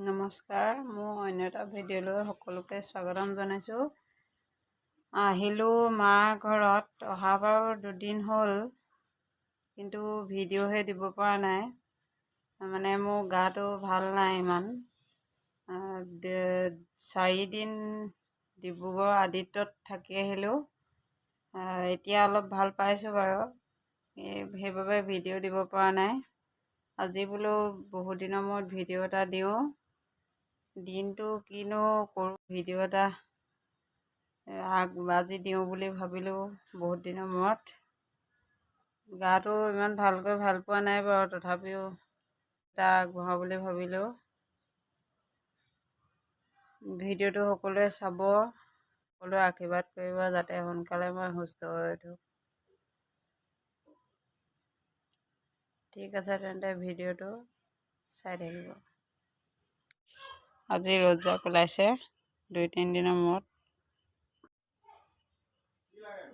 নমস্কাৰ, মোৰ অন্য এটা ভিডিঅ'লৈ সকলোকে স্বাগতম জনাইছোঁ। আহিলোঁ মাৰ ঘৰত, অহা বাৰু 2 দিন হ'ল, কিন্তু ভিডিঅ'হে দিব পৰা নাই। মানে মোৰ গাটো ভাল নাই ইমান। 4 দিন ডিব্ৰুগড় আদিত্যত থাকি আহিলোঁ। এতিয়া অলপ ভাল পাইছোঁ বাৰু, সেইবাবে ভিডিঅ' দিব পৰা নাই। আজি বোলো বহুত দিনৰ মূৰত ভিডিঅ' এটা দিওঁ। দিনটো কিনো কৰোঁ, ভিডিঅ' এটা আজি দিওঁ বুলি ভাবিলোঁ বহুত দিনৰ মূৰত। গাটো ইমান ভালকৈ ভাল পোৱা নাই বাৰু, তথাপিও এটা আগবঢ়াওঁ বুলি ভাবিলোঁ। ভিডিঅ'টো সকলোৱে চাব, সকলোৱে আশীৰ্বাদ কৰিব যাতে সোনকালে মই সুস্থ হৈ উঠোঁ। ঠিক আছে তেন্তে ভিডিঅ'টো চাই থাকিব। আজি ৰ'দজাক ওলাইছে 2-3 দিনৰ মূৰত।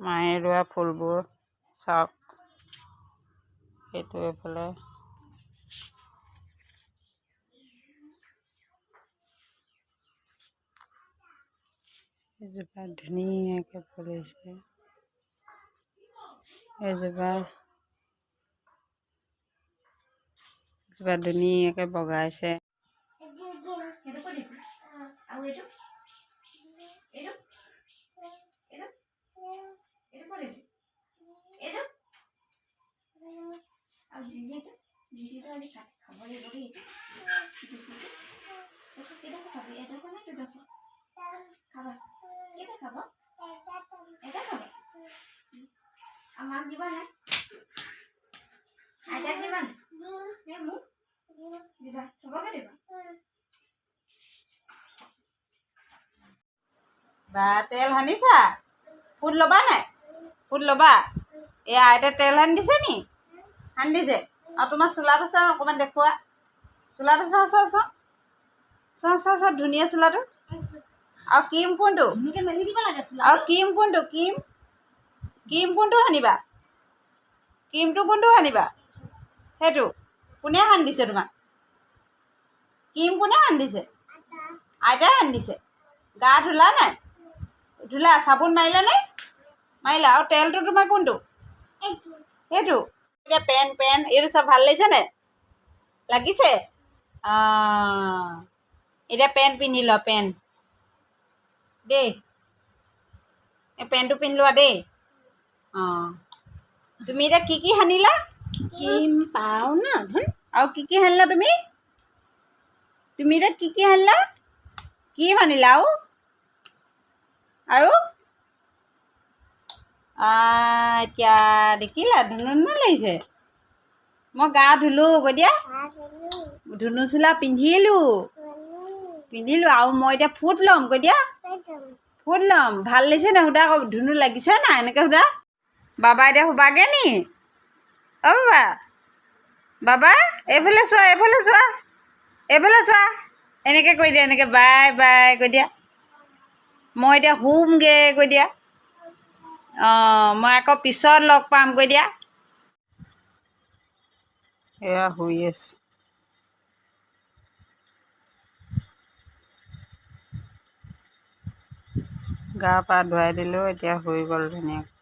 মায়ে ৰোৱা ফুলবোৰ চাওক, সেইটো এইফালে এজোপা ধুনীয়াকৈ ফুলিছে, এজোপা ধুনীয়াকৈ বগাইছে। আমাক দিবা না আইতাক দিবা না মোক দিবা চবকে দিবা বা তেল সানিছা ফুট ল'বা নাই ফুট ল'বা এই আইতাই তেল সানি দিছে নি সানি দিছে আৰু তোমাৰ চোলাটো চাওঁ অকণমান দেখুওৱা চোলাটো চাওঁ ধুনীয়া চোলাটো আৰু ক্ৰীম কোনটো মেলি দিব লাগে আৰু ক্ৰীম কোনটো ক্ৰীম কোনটো সানিবা ক্ৰীমটো কোনটো সানিবা সেইটো কোনে সানি দিছে তোমাক ক্ৰীম কোনে সানি দিছে আইতাই সানি দিছে গা ধুলা নাই ধুলা চাবোন মাৰিলা নে মাৰিলা আৰু তেলটো তোমাৰ কোনটো সেইটো এতিয়া পেন এইটো চব ভাল লাগিছেনে লাগিছে এতিয়া পেণ্ট পিন্ধি লোৱা পেণ্ট দেই এই পেণ্টটো পিন্ধি লোৱা দেই তুমি এতিয়া কি সানিলা ক্ৰীম পাও না আৰু কি সানিলা তুমি এতিয়া কি সানিলা কি সানিলা আৰু এতিয়া দেখিলা ধুনু লাগিছে মই গা ধুলোঁ গৈ দিয়া ধুনু চোলা পিন্ধিলোঁ আৰু মই এতিয়া ফুট ল'ম গৈ দিয়া ফুট ল'ম ভাল লাগিছে নাই সুধা আকৌ ধুনু লাগিছে নাই এনেকৈ সুধা বাবা এতিয়া শুবাগে নি বাবা এইফালে চোৱা এনেকৈ কৈ দিয়া এনেকৈ বাই বাই কৈ দিয়া মই এতিয়া শুমগৈ কৈ দিয়া মই আকৌ পিছত লগ পাম কৈ দিয়া এয়া শুই আছে গা পা ধুৱাই দিলোঁ এতিয়া শুই গ'ল ধুনীয়াকৈ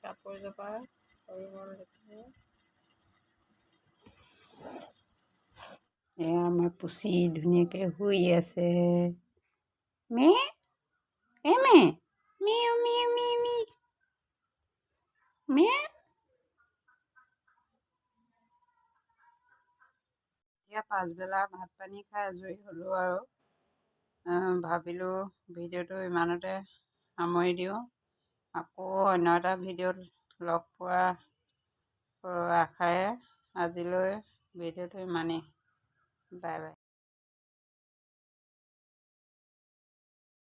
কাপোৰজোপা হৈ গ'ল দেখিছে এয়া আমাৰ পুচি ধুনীয়াকৈ শুই আছে মে এতিয়া পাছবেলা ভাত পানী খাই আজৰি হ'লোঁ আৰু ভাবিলোঁ ভিডিঅ'টো ইমানতে সামৰি দিওঁ। আকৌ অন্য এটা ভিডিঅ'ত লগ পোৱা আশাৰে আজিলৈ ভিডিঅ'টো ইমানেই। Bye bye.